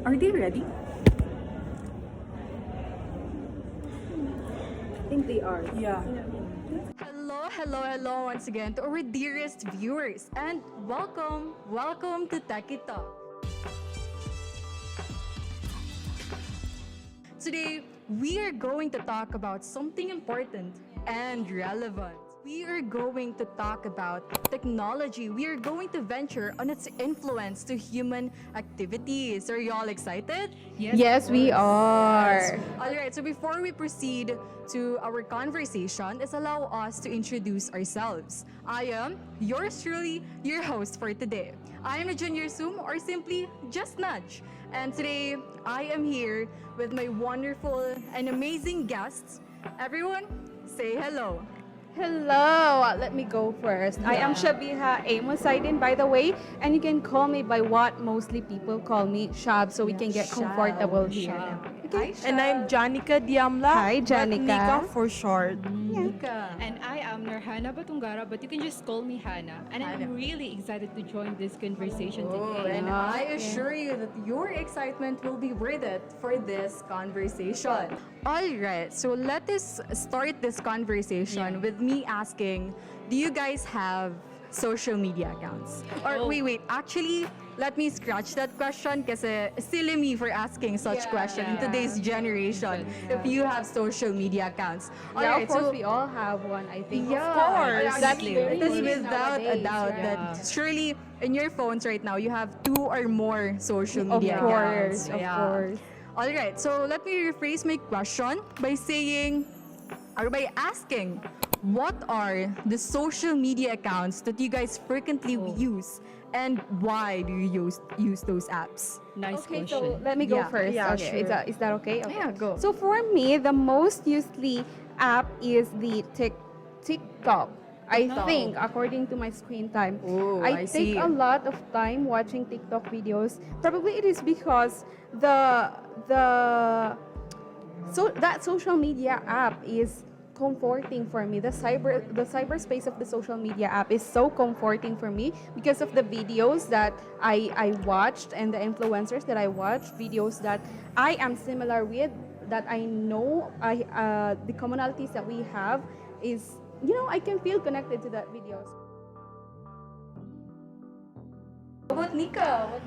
Are they ready? I think they are. Yeah. Hello once again to our dearest viewers and welcome to Techy Talk. Today, we are going to talk about something important and relevant. We are going to talk about technology. We are going to venture on its influence to human activities. Are you all excited? Yes, we are. All right, so before we proceed to our conversation, let's allow us to introduce ourselves. I am yours truly, your host for today. I am a junior Zoom or simply just Nudge. And today, I am here with my wonderful and amazing guests. Everyone, say hello. Hello, let me go first. I am Shabiha Amosaidin, by the way, and you can call me by what mostly people call me Shab, so we can get comfortable here. Okay. And I'm Janica Diamla. Hi, but Janica. Nika for short. Nika. And I am Nurhana Batungara, but you can just call me Hannah. And Hannah. I'm really excited to join this conversation Oh, today. and I assure you that your excitement will be worth it for this conversation. All right, so let us start this conversation with me asking, do you guys have social media accounts? Or wait, actually, let me scratch that question kasi silly me for asking such question in today's generation if you have social media accounts. All Yeah, right, of course, so we all have one, I think. yeah, Of course. exactly. That's very It is easy without a nowadays, doubt yeah. that surely in your phones right now you have 2 or more social Of media course, accounts. of course. All right, so let me rephrase my question by saying or by asking, what are the social media accounts that you guys frequently use and why do you use those apps? Nice Okay, question. so let me go Yeah. first. Yeah, Okay, sure. is that okay? Okay. Yeah, go. So for me, the most usedly app is the TikTok. I think, according to my screen time, Oh, I take see. a lot of time watching TikTok videos. Probably it is because so that social media app is comforting for me. The cyberspace of the social media app is so comforting for me because of the videos that I watched and the influencers that I watched, videos that I am similar with, that I know the commonalities that we have is, I can feel connected to that videos. How about Nika?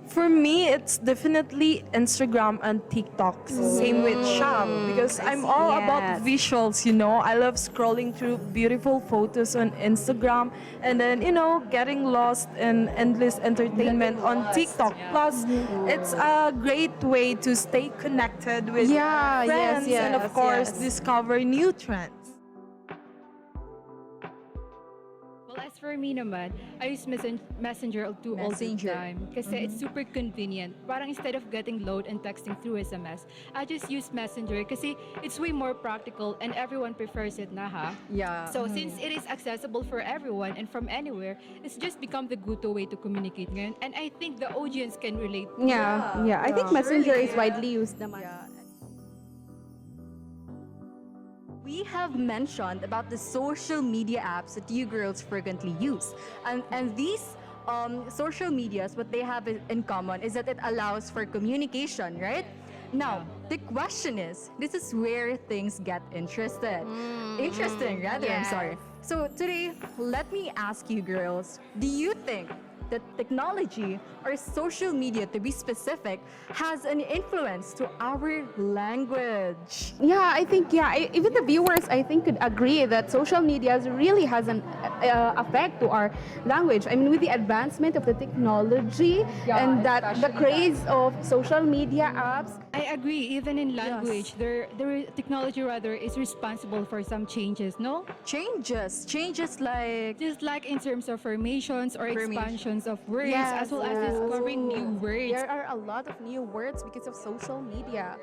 For me, it's definitely Instagram and TikTok. Same with Sham because I'm all about visuals, I love scrolling through beautiful photos on Instagram and then, getting lost in endless entertainment on TikTok. Plus, it's a great way to stay connected with Yeah, friends and, of yes, course, yes. discover new trends. Well, as for me naman, I use Messenger all the Messenger. time kasi it's super convenient. Parang instead of getting load and texting through SMS, I just use Messenger kasi it's way more practical and everyone prefers it na ha. Yeah. So since it is accessible for everyone and from anywhere, it's just become the go-to way to communicate ngayon. And I think the audience can relate. Yeah. I think Messenger is widely used naman. We have mentioned about the social media apps that you girls frequently use. And these social medias, what they have in common is that it allows for communication, right? Now, the question is, this is where things get interesting, I'm sorry. So today, let me ask you girls, do you think that technology or social media, to be specific, has an influence to our language? Yeah, I think, even the viewers, I think, could agree that social media really has an effect to our language. I mean, with the advancement of the technology and that the craze of social media apps. I agree. Even in language, their technology rather is responsible for some changes. No, Changes like just like in terms of formations or Formation. expansions of words, Yes, as well as discovering new words. There are a lot of new words because of social media.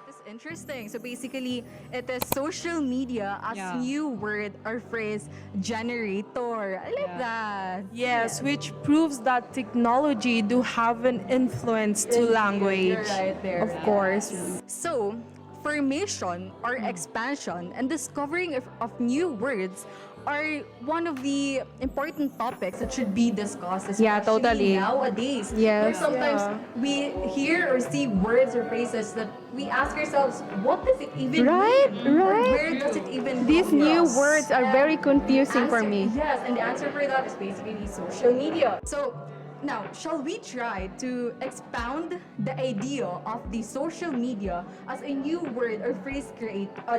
It's interesting. So basically, it is social media as Yeah. new word or phrase generator. I like that. Yes, which proves that technology do have an influence to language. You're right there. Of course. So, formation or expansion and discovering of new words are one of the important topics that should be discussed, Yeah, especially totally. nowadays. Yes. Where sometimes we hear or see words or phrases that we ask ourselves, what does it even Right, mean? Or right. where does it even These come new from? words are And very confusing for answer- me. Yes, and the answer for that is basically social media. So now, shall we try to expound the idea of the social media as a new word or phrase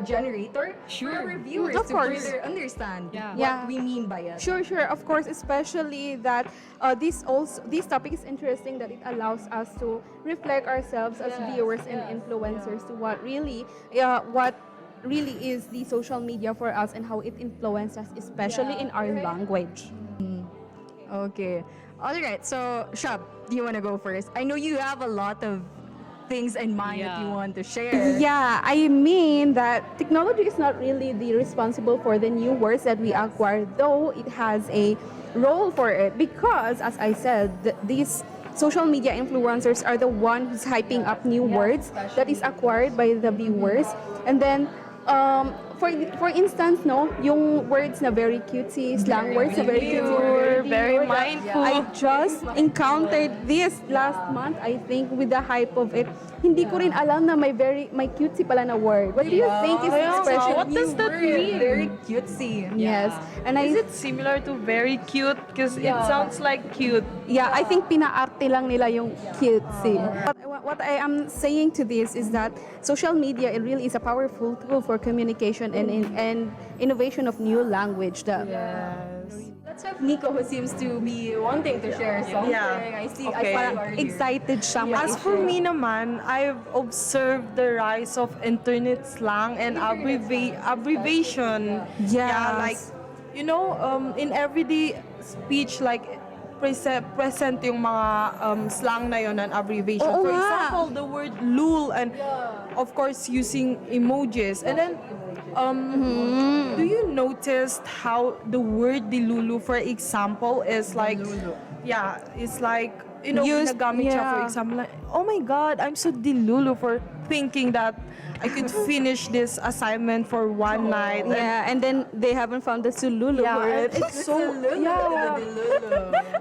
generator for our viewers Of to course. further understand Yeah. what Yeah. we mean by it? Sure, of course, especially that this topic is interesting that it allows us to reflect ourselves as viewers and influencers to what really is the social media for us and how it influences us, especially in our language. Okay. All right. So, Shab, do you want to go first? I know you have a lot of things in mind that you Yeah. want to share. Yeah, I mean that technology is not really the responsible for the new words that we acquire, though it has a role for it because, as I said, these social media influencers are the one who's hyping up new words that is acquired by the viewers, and then for instance, no, yung words na very cutesy, slang words na very cutesy, Demure, very demure, mindful. I just encountered this last month, I think, with the hype of it. Hindi ko rin alam na may cutesy pala na word. What do you think is the Yeah. expression? What does that mean? Very cutesy. Yes. And Is I it similar to very cute? Because it sounds like cute. yeah, I think pinaarte lang nila yung cutesy. What I am saying to this is that social media, it really is a powerful tool for communication and innovation of new language. Let's have Nico, who seems to be wanting to share something. Yeah. I see. Okay. I Parang see excited siya. As for me naman, I've observed the rise of internet slang and abbreviation. Yeah, like, you know, in everyday speech, like, present yung mga slang na yun and abbreviation. Oo For nga. example, the word lul and of course using emojis. And then, do you notice how the word Delulu, for example, is like, yeah, it's like, you know, Used- ginagamit siya, for yeah. example, like, oh my God, I'm so Delulu for thinking that I could finish this assignment for one night. And Yeah, and then they haven't found the Sululu yeah, for and it. it's so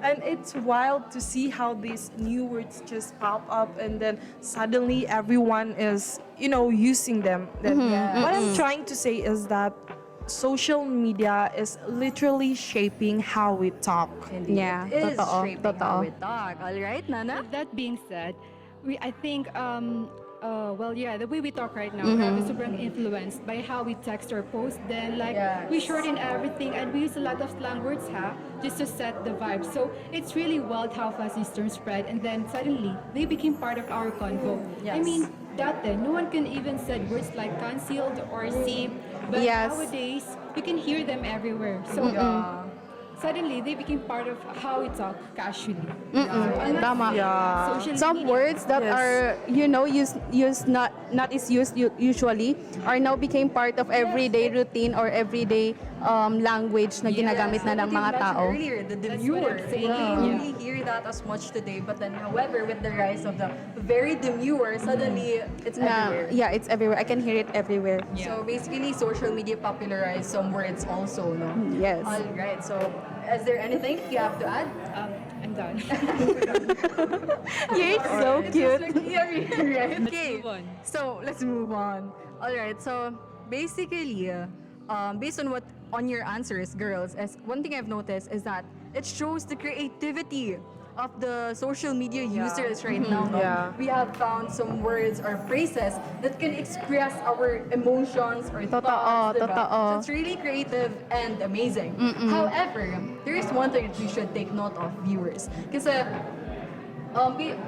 and it's wild to see how these new words just pop up and then suddenly everyone is, you know, using them. Then what I'm trying to say is that social media is literally shaping how we talk. Yeah, It is totoo, shaping totoo. how we talk. All right, Nana? With that being said, I think, the way we talk right now is sobrang influenced by how we text or post. Then, like, we shorten everything and we use a lot of slang words, just to set the vibe. So it's really wild how fast these terms spread, and then suddenly they became part of our convo. I mean, dati, no one can even said words like concealed or simp, but Yes. nowadays you can hear them everywhere. So suddenly they became part of how we talk casually. Tama. Social Some media. words that Yes. are, you know, used not is used usually are now became part of everyday routine or everyday language na ginagamit na ng What you mga mentioned tao. earlier, the That's demure. what I'm saying. We don't Yeah. really hear that as much today, but then, however, with the rise of the very demure, suddenly it's everywhere. Yeah, it's everywhere. I can hear it everywhere. So basically, social media popularized some words also, no? Yes. All right. So, is there anything you have to add? I'm done. You're so cute. Right? Okay. move on. So let's move on. All right. So basically, based on your answers, girls, as one thing I've noticed is that it shows the creativity of the social media users right now. No? Yeah. We have found some words or phrases that can express our emotions or thoughts. diba? totoo. So it's really creative and amazing. However, there is one thing that we should take note of, viewers. Kasi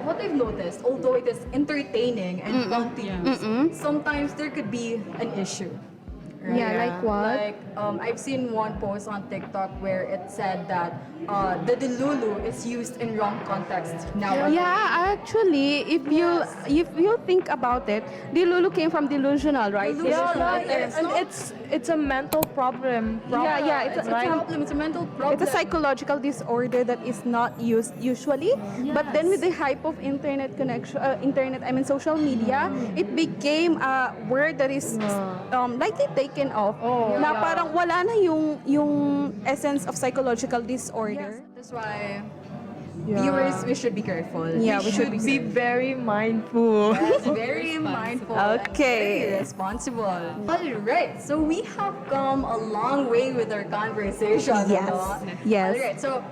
what I've noticed, although it is entertaining and fun to use, sometimes there could be an issue. Right? Yeah, like what? Like, I've seen one post on TikTok where it said that the Delulu is used in wrong context nowadays. Yeah, actually, if you think about it, Delulu came from delusional, right? Delusional. Yeah, and it's a mental problem. Yeah, it's a problem. It's a mental problem. It's a psychological disorder that is not used usually, but then with the hype of internet connection, social media, it became a word that is likely taken off. Na parang wala na yung essence of psychological disorder. That's why viewers, we should be careful. Yeah, we should be very mindful. Yes, very mindful. Okay. And very responsible. All right. So we have come a long way with our conversation. Yes. No? Yes. All right. So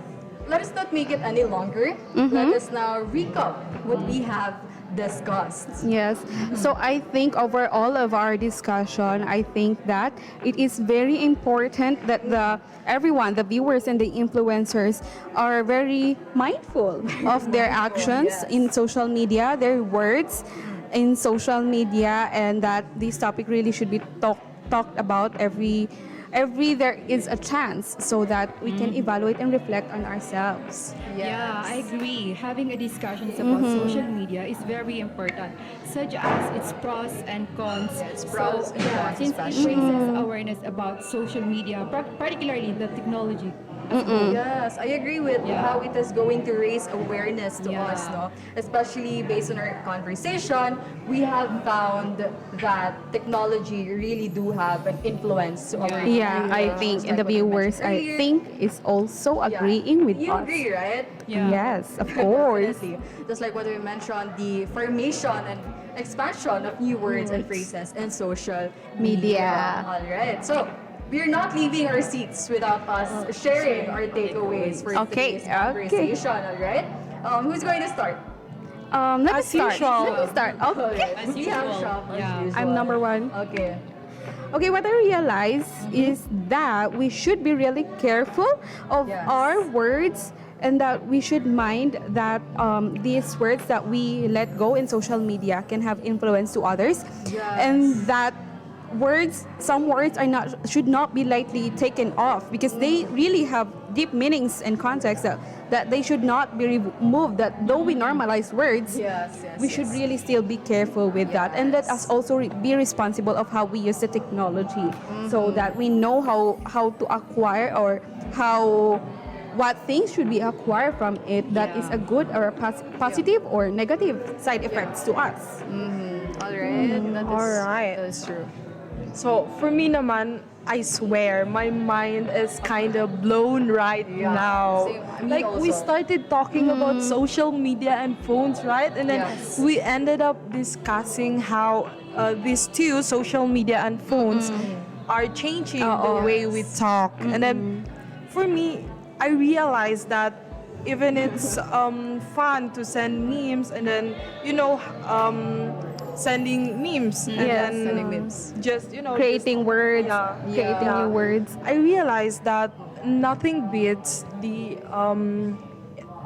let us not make it any longer. Let us now recap what we have discussed. Yes. So I think over all of our discussion, I think that it is very important that everyone, the viewers and the influencers, are very mindful of their actions in social media, their words in social media, and that this topic really should be talked about every there is a chance, so that we can evaluate and reflect on ourselves. Yeah, I agree. Having a discussions about social media is very important, such as its pros and cons. Pros and cons, Since it especially. raises awareness about social media, particularly the technology. Yes, I agree with how it is going to raise awareness to Yeah. us, no? Especially based on our conversation, we have found that technology really do have an influence to our Yeah, I think, and the viewers, I think, is also agreeing with You us. agree, right? Yeah. Yes, of course. Definitely. Just like what we mentioned, the formation and expansion of new words and phrases in social Media. All right. So, we're not leaving our seats without us sharing our takeaways for Okay, today's conversation, all right? Who's going to start? Let me As start. usual. Let me start. Okay. As We have usual. Shop as Yeah. usual. I'm number one. Okay. Okay, what I realize is that we should be really careful of Yes. our words, and that we should mind that these words that we let go in social media can have influence to others, Yes. and that some words should not be lightly taken off, because they really have deep meanings and context that they should not be removed. That though we normalize words, Yes, we should really still be careful with that, and let us also be responsible of how we use the technology, so that we know how to acquire, or what things should be acquired from it that is a good or a positive or negative side effects to us. All right. Alright. That is true. So, for me naman, I swear, my mind is kind of blown right now. Same. Me Like, we also. started talking about social media and phones, right? And then Yes. we ended up discussing how these two, social media and phones, are changing the way we talk. And then, for me, I realized that even it's fun to send memes, and then, sending memes, and Yes. then Sending memes. just Creating words, Yeah. creating Yeah. new words. I realized that nothing beats the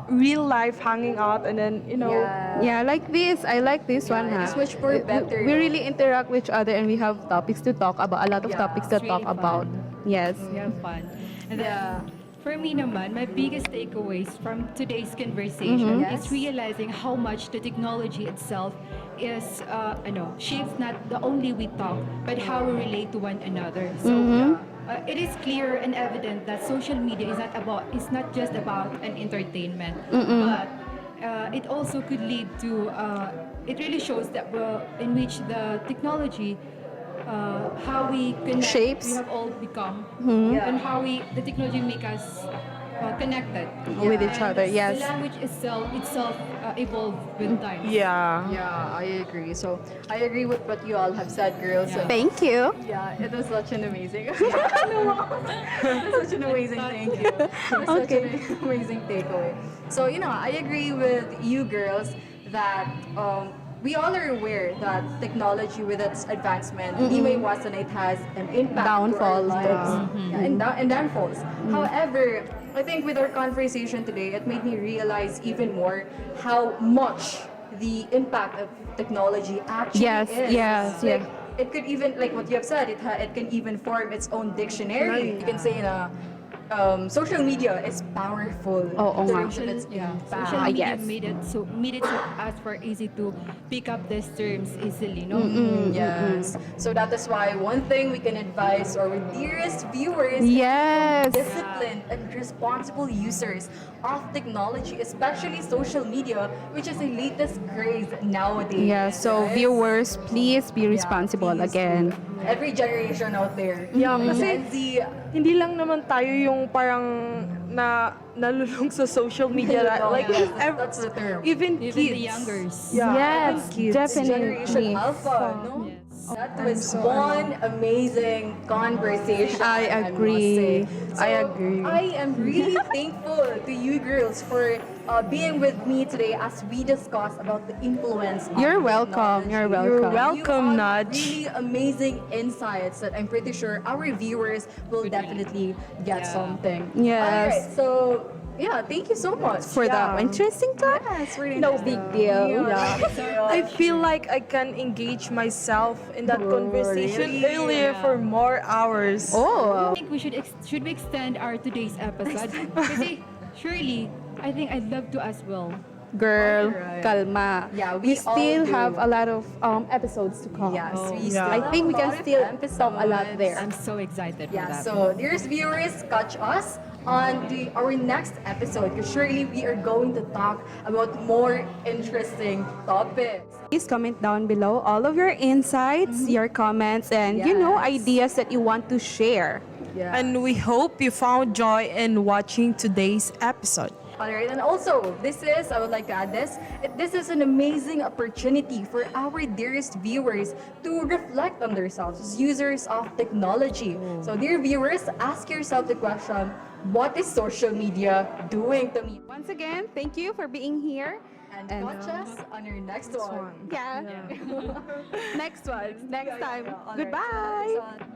real life hanging out, and then Yeah, like this. I like this one. it's Ha? much more better, We no? really interact with each other, and we have topics to talk about. A lot of topics to it's talk really about. Yes. We have fun. And then, for me naman, my biggest takeaways from today's conversation is realizing how much the technology itself is, shapes not the only we talk, but how we relate to one another. So it is clear and evident that social media is not just about an entertainment, but it also could lead to. It really shows that in which the technology. How we connect, Shapes. we have all become, and how the technology make us connected With each And other, yes. The language itself evolved with time. yeah. Yeah, I agree. So I agree with what you all have said, girls. Yeah. Thank you. Yeah, it was such an amazing. It was such an amazing thank you. Such an amazing takeaway. So I agree with you girls that we all are aware that technology, with its advancement, it has an impact Downfalls, to our lives. And downfalls. However, I think with our conversation today, it made me realize even more how much the impact of technology actually Yes, is. yes, Like, yeah. it could even, like what you have said, it can even form its own dictionary. You can say social media is powerful. Oo in nga. terms of its impact. Social media yes. made it so as for easy to pick up these terms easily, no? Yes. So that is why one thing we can advise our dearest viewers Yes. disciplined and responsible users of technology, especially social media, which is the latest craze nowadays. Yeah, so right? viewers, please be responsible please again. Every generation out there. Yeah, kasi Gen Z, hindi lang naman tayo yung parang nalulung sa social media. Like, Yes, ev- that's the term. even Even kids. the youngers. Yeah, Yes, even kids. definitely. Generation Alpha, no? Yes. That was one amazing conversation. I must agree. say. I agree. I am really thankful to you girls for being with me today as we discuss about the influence of You're welcome. technology. You're You're welcome. welcome, You Nudge. have really amazing insights that I'm pretty sure our viewers will definitely get Yeah. something. Yes. Alright, so yeah, thank you so much For Yeah. the interesting talk. Yes, really No interesting. big deal. Yeah. I feel like I can engage myself in that conversation earlier for more hours. Oh. I think should we extend our today's episode? Kasi surely, I think I'd love to as well. Girl, Alright. kalma. Yeah, we we all still do. have a lot of episodes to come. Yes, we yeah. still I think we have can lot of still episodes. talk a lot there. I'm so excited for Yeah, that. so dearest viewers, catch us on our next episode because surely we are going to talk about more interesting topics. Please comment down below all of your insights, your comments, and Yes. ideas that you want to share. Yeah. And we hope you found joy in watching today's episode. Alright, and also, I would like to add this is an amazing opportunity for our dearest viewers to reflect on themselves as users of technology. So, dear viewers, ask yourself the question, what is social media doing to me? Once again, thank you for being here. And catch us on our next one. Yeah. Next one. Next time. Alright, Goodbye. next one.